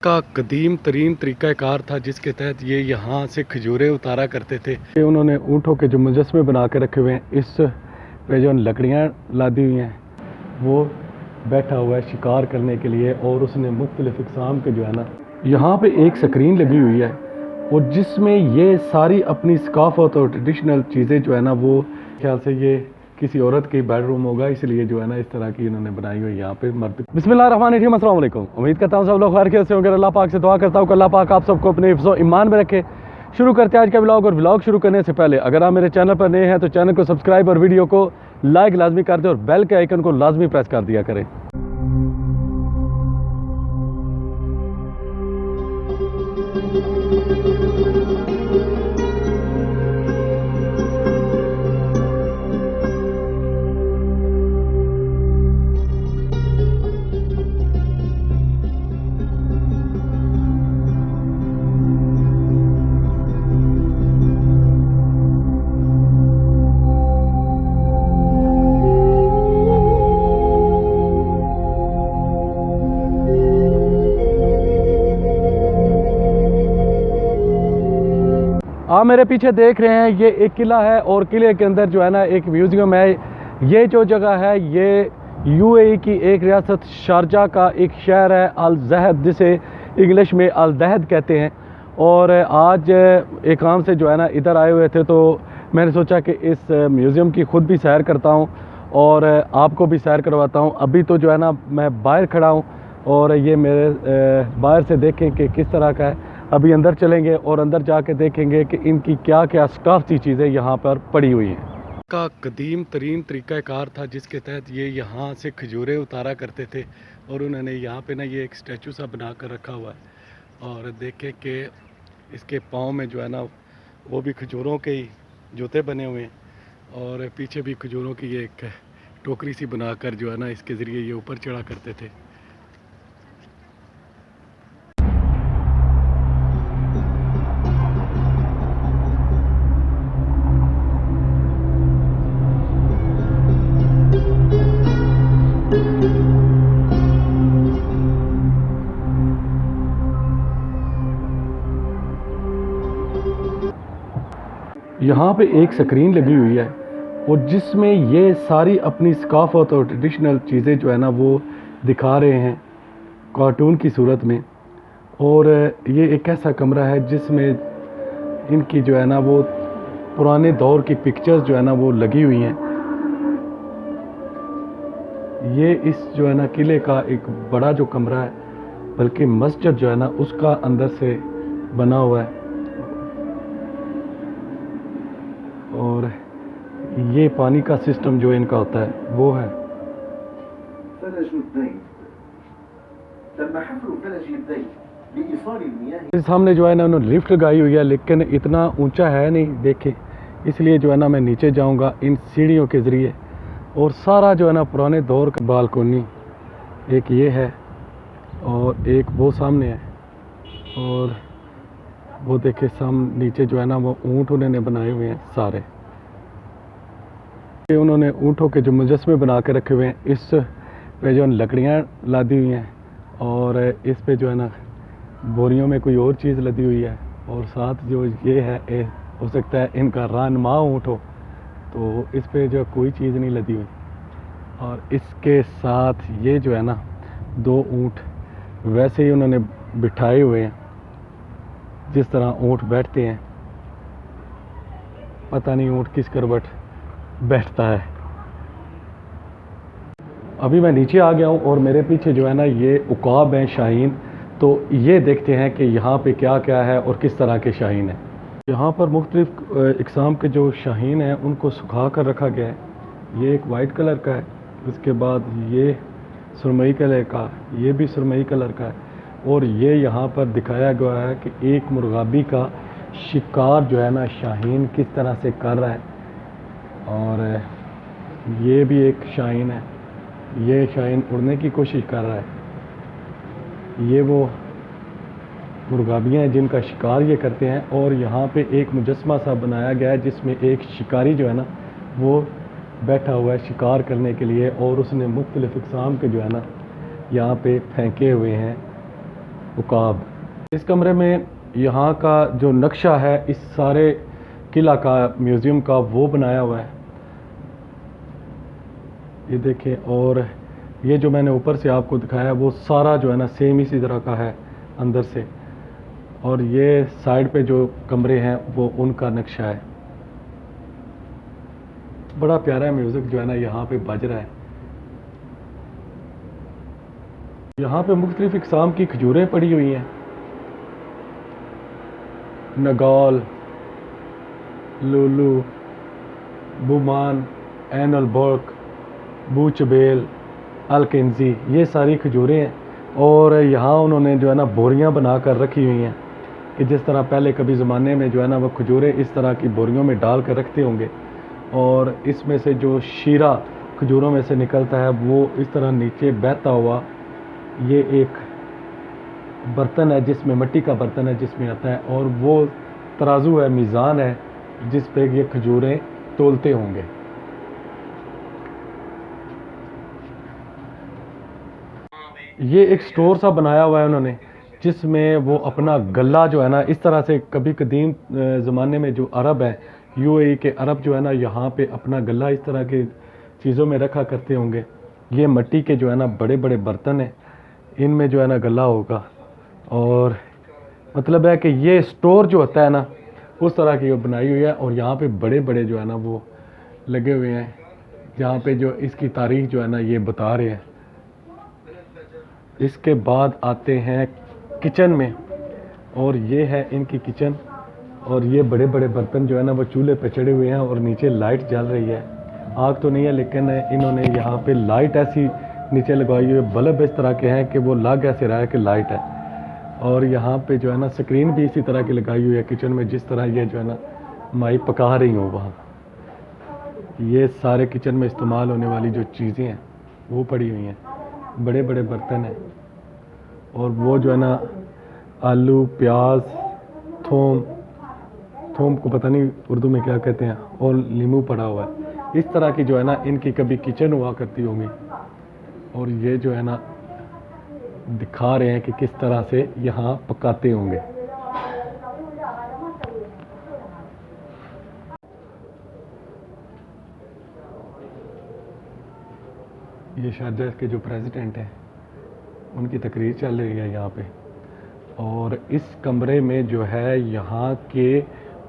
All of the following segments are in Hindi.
का कदीम तरीन तरीक़ाकार था जिसके तहत ये यहाँ से खजूरें उतारा करते थे। ये उन्होंने ऊँटों के जो मुजस्मे बना के रखे हुए हैं, इस पे जो लकड़ियाँ लादी हुई हैं, वो बैठा हुआ है शिकार करने के लिए। और उसने मुख्तलिफ़ इक़साम के जो है ना, यहाँ पे एक स्क्रीन लगी हुई है और जिसमें ये सारी अपनी सकाफ़त और ट्रेडिशनल चीज़ें जो है ना, वो ख्याल से ये किसी औरत की बेडरूम होगा, इसलिए जो है ना इस तरह की इन्होंने बनाई हुई यहाँ पे मर्द। बिस्मिल्लाहिर्रहमानिर्रहीम, अस्सलाम वालेकुम। उम्मीद करता हूँ सब लोग खैरियत से होंगे। अल्लाह पाक से दुआ करता हूँ कि अल्लाह पाक आप सबको अपने हिफ्ज़ ईमान में रखे। शुरू करते हैं आज का व्लॉग। और व्लॉग शुरू करने से पहले अगर आप मेरे चैनल पर नए हैं तो चैनल को सब्सक्राइब और वीडियो को लाइक लाजमी कर दें और बेल के आइकन को लाजमी प्रेस कर दिया करें। आप मेरे पीछे देख रहे हैं, ये एक किला है और किले के अंदर जो है ना एक म्यूज़ियम है। ये जो जगह है ये यूएई की एक रियासत शारजा का एक शहर है, अल जहद, जिसे इंग्लिश में अल दहद कहते हैं। और आज एक काम से जो है ना इधर आए हुए थे, तो मैंने सोचा कि इस म्यूज़ियम की ख़ुद भी सैर करता हूँ और आपको भी सैर करवाता हूँ। अभी तो जो है ना मैं बाहर खड़ा हूँ और ये मेरे बाहर से देखें कि किस तरह का है। अभी अंदर चलेंगे और अंदर जाके देखेंगे कि इनकी क्या क्या सकाफ़ती चीज़ें यहाँ पर पड़ी हुई हैं। का कदीम तरीन तरीक़ाकार था जिसके तहत ये यहाँ से खजूरें उतारा करते थे। और उन्होंने यहाँ पे ना ये एक स्टैचू सा बना कर रखा हुआ है और देखें कि इसके पाँव में जो है ना वो भी खजूरों के ही जूते बने हुए हैं और पीछे भी खजूरों की ये एक टोकरी सी बनाकर जो है ना इसके ज़रिए ये ऊपर चढ़ा करते थे। यहाँ पे एक स्क्रीन लगी हुई है और जिसमें ये सारी अपनी सकाफ़त और ट्रेडिशनल चीज़ें जो है ना वो दिखा रहे हैं कार्टून की सूरत में। और ये एक ऐसा कमरा है जिसमें इनकी जो है ना वो पुराने दौर की पिक्चर्स जो है ना वो लगी हुई हैं। ये इस जो है ना किले का एक बड़ा जो कमरा है, बल्कि मस्जिद जो है ना उसका अंदर से बना हुआ है। और ये पानी का सिस्टम जो इनका होता है वो है। इस सामने जो है ना उन्होंने लिफ्ट लगाई हुई है, लेकिन इतना ऊंचा है नहीं देखें, इसलिए जो है ना मैं नीचे जाऊंगा इन सीढ़ियों के ज़रिए। और सारा जो है ना पुराने दौर का बालकोनी एक ये है और एक वो सामने है। और वो देखे सामने नीचे जो है ना वो ऊँट उन्होंने बनाए हुए हैं सारे। उन्होंने ऊँटों के जो मुजस्मे बना के रखे हुए हैं, इस पे जो लकड़ियाँ लादी हुई हैं और इस पे जो है ना बोरियों में कोई और चीज़ लदी हुई है। और साथ जो ये है हो सकता है इनका रानमा ऊँट हो, तो इस पे जो कोई चीज़ नहीं लदी हुई। और इसके साथ ये जो है ना दो ऊँट वैसे ही उन्होंने बिठाए हुए हैं जिस तरह ऊँट बैठते हैं। पता नहीं ऊँट किस करवट बैठता है। अभी मैं नीचे आ गया हूँ और मेरे पीछे जो है ना ये उकाब हैं, शाहीन। तो ये देखते हैं कि यहाँ पे क्या क्या है और किस तरह के शाहीन हैं। यहाँ पर मुख्तलिफ़ इक़साम के जो शाहीन हैं उनको सुखा कर रखा गया है। ये एक वाइट कलर का है, उसके बाद ये सुरमई कलर का, ये भी सुरमई कलर का है। और ये यहाँ पर दिखाया गया है कि एक मुर्गाबी का शिकार जो है ना शाहीन किस तरह से कर रहा है। और ये भी एक शाहीन है, ये शाहीन उड़ने की कोशिश कर रहा है। ये वो मुर्गाबियाँ हैं जिनका शिकार ये करते हैं। और यहाँ पे एक मुजस्मा सा बनाया गया है जिसमें एक शिकारी जो है ना वो बैठा हुआ है शिकार करने के लिए। और उसने मुख्तलिफ़ इक़साम के जो है ना यहाँ पे फेंके हुए हैं उकाब। इस कमरे में यहाँ का जो नक्शा है इस सारे किला का, म्यूज़ियम का, वो बनाया हुआ है, ये देखें। और ये जो मैंने ऊपर से आपको दिखाया वो सारा जो है ना सेम इसी तरह का है अंदर से। और ये साइड पे जो कमरे हैं वो उनका नक्शा है। बड़ा प्यारा म्यूज़िक जो है ना यहाँ पे बज रहा है। यहाँ पे मुख्तलिफ इक़साम की खजूरें पड़ी हुई हैं, नगाल, लूलू, बुमान, एन अलबर्क, बूचबेल, अलकेंजी, ये सारी खजूरें हैं। और यहाँ उन्होंने जो है ना बोरियाँ बना कर रखी हुई हैं कि जिस तरह पहले कभी ज़माने में जो है ना वो खजूरें इस तरह की बोरियों में डाल कर रखते होंगे, और इसमें से जो शीरा खजूरों में से निकलता है वो इस तरह नीचे बहता हुआ, ये एक बर्तन है जिसमें, मिट्टी का बर्तन है जिसमें आता है, और वो तराजू है, मीज़ान है जिस पे ये खजूरें तोलते होंगे। ये एक स्टोर सा बनाया हुआ है उन्होंने जिसमें वो अपना गल्ला जो है ना इस तरह से, कभी कदीम ज़माने में जो अरब हैं, यूएई के अरब जो है ना यहाँ पे अपना गल्ला इस तरह के चीज़ों में रखा करते होंगे। ये मिट्टी के जो है ना बड़े बड़े बर्तन हैं, इनमें जो है ना गल्ला होगा। और मतलब है कि ये स्टोर जो होता है ना उस तरह की वो बनाई हुई है। और यहाँ पे बड़े बड़े जो है ना वो लगे हुए हैं, जहाँ पे जो इसकी तारीख जो है ना ये बता रहे हैं। इसके बाद आते हैं किचन में, और ये है इनकी किचन। और ये बड़े बड़े बर्तन जो है ना वो चूल्हे पे चढ़े हुए हैं, और नीचे लाइट जल रही है। आग तो नहीं है लेकिन इन्होंने यहाँ पे लाइट ऐसी नीचे लगाई हुई है, बल्ब इस तरह के हैं कि वो लग ऐसे रहा है कि लाइट है। और यहाँ पे जो है ना स्क्रीन भी इसी तरह की लगाई हुई है किचन में, जिस तरह ये जो है ना माई पका रही हो वहाँ। ये सारे किचन में इस्तेमाल होने वाली जो चीज़ें हैं वो पड़ी हुई हैं, बड़े बड़े बर्तन हैं। और वो जो है ना आलू, प्याज, थूम, थूम को पता नहीं उर्दू में क्या कहते हैं, और नींबू पड़ा हुआ है। इस तरह की जो है ना इनकी कभी किचन हुआ करती होंगी। और ये जो है ना दिखा रहे हैं कि किस तरह से यहाँ पकाते होंगे। ये शारजाह के जो प्रेसिडेंट हैं उनकी तकरीर चल रही है यहाँ पे। और इस कमरे में जो है यहाँ के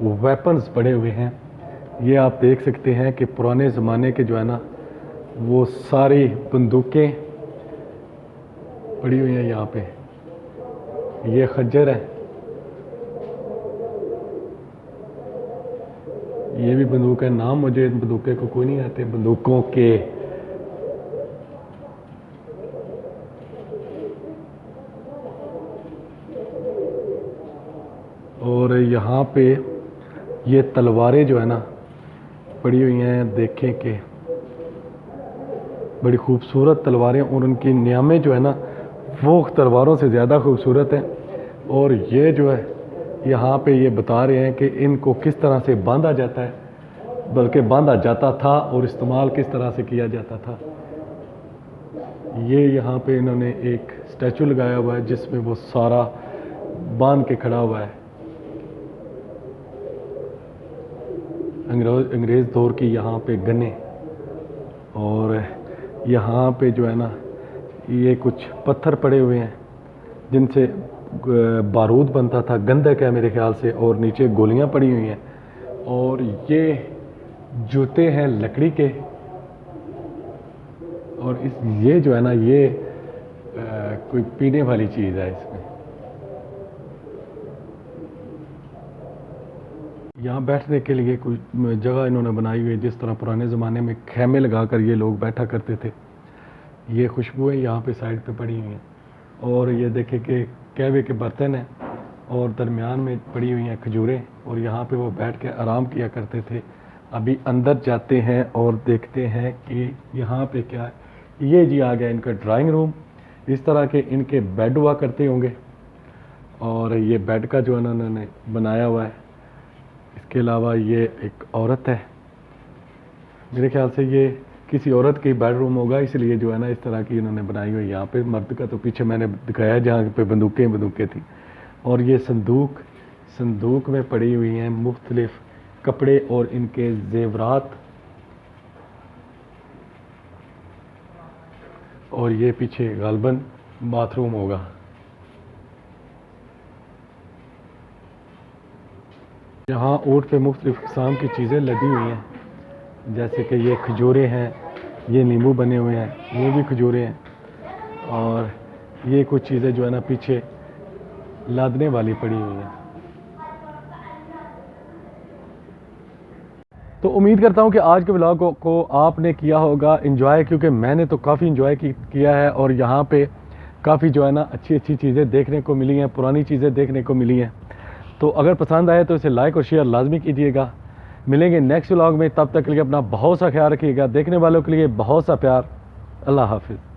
वेपन्स पड़े हुए हैं। ये आप देख सकते हैं कि पुराने ज़माने के जो है ना वो सारी बंदूकें पड़ी हुई हैं यहाँ पे। ये खज्जर है, ये भी बंदूक है। नाम मुझे बंदूकें को कोई नहीं आते, बंदूकों के। और यहाँ पे ये तलवारें जो है ना पड़ी हुई हैं, देखें कि बड़ी खूबसूरत तलवारें, और उनकी नियामें जो है ना वो तलवारों से ज़्यादा खूबसूरत हैं। और ये जो है यहाँ पे ये बता रहे हैं कि इनको किस तरह से बांधा जाता है, बल्कि बांधा जाता था और इस्तेमाल किस तरह से किया जाता था। ये यहाँ पे इन्होंने एक स्टैचू लगाया हुआ है जिसमें वो सारा बांध के खड़ा हुआ है। अंग्रेज़ दौर की यहाँ पे गने। और यहाँ पे जो है ना ये कुछ पत्थर पड़े हुए हैं जिनसे बारूद बनता था, गंधक है मेरे ख्याल से, और नीचे गोलियां पड़ी हुई हैं। और ये जूते हैं लकड़ी के। और ये जो है ना ये कोई पीने वाली चीज़ है। इसमें यहाँ बैठने के लिए कोई जगह इन्होंने बनाई हुई है, जिस तरह पुराने ज़माने में खैमे लगा कर ये लोग बैठा करते थे। ये खुशबुएं यहाँ पे साइड पे पड़ी हुई हैं। और ये देखें कि कहवे के बर्तन हैं, और दरमियान में पड़ी हुई हैं खजूरें, और यहाँ पे वो बैठ के आराम किया करते थे। अभी अंदर जाते हैं और देखते हैं कि यहाँ पे क्या है। ये जी आ गया इनका ड्राइंग रूम। इस तरह के इनके बेड हुआ करते होंगे, और ये बेड का जो इन्होंने बनाया हुआ है। इसके अलावा ये एक औरत है, मेरे ख्याल से ये किसी औरत की बेडरूम होगा, इसलिए जो है ना इस तरह की इन्होंने बनाई हुई। यहाँ पे मर्द का तो पीछे मैंने दिखाया जहाँ पे बंदूकें थी। और ये संदूक में पड़ी हुई हैं मुख्तलिफ कपड़े और इनके जेवरात। और ये पीछे गालबन बाथरूम होगा। यहाँ ऊँट पे मुख्तलिफ किस्म की चीज़ें लदी हुई हैं, जैसे कि ये खजूरें हैं, ये नींबू बने हुए हैं, ये भी खजूरें हैं। और ये कुछ चीज़ें जो है ना पीछे लादने वाली पड़ी हुई हैं। तो उम्मीद करता हूँ कि आज के व्लॉग को आपने किया होगा एंजॉय, क्योंकि मैंने तो काफ़ी एंजॉय किया है। और यहाँ पे काफ़ी जो है ना अच्छी चीज़ें देखने को मिली हैं, पुरानी चीज़ें देखने को मिली हैं। तो अगर पसंद आए तो इसे लाइक और शेयर लाजमी कीजिएगा। मिलेंगे नेक्स्ट व्लॉग में, तब तक के लिए अपना बहुत सा ख्याल रखिएगा। देखने वालों के लिए बहुत सा प्यार। अल्लाह हाफिज़।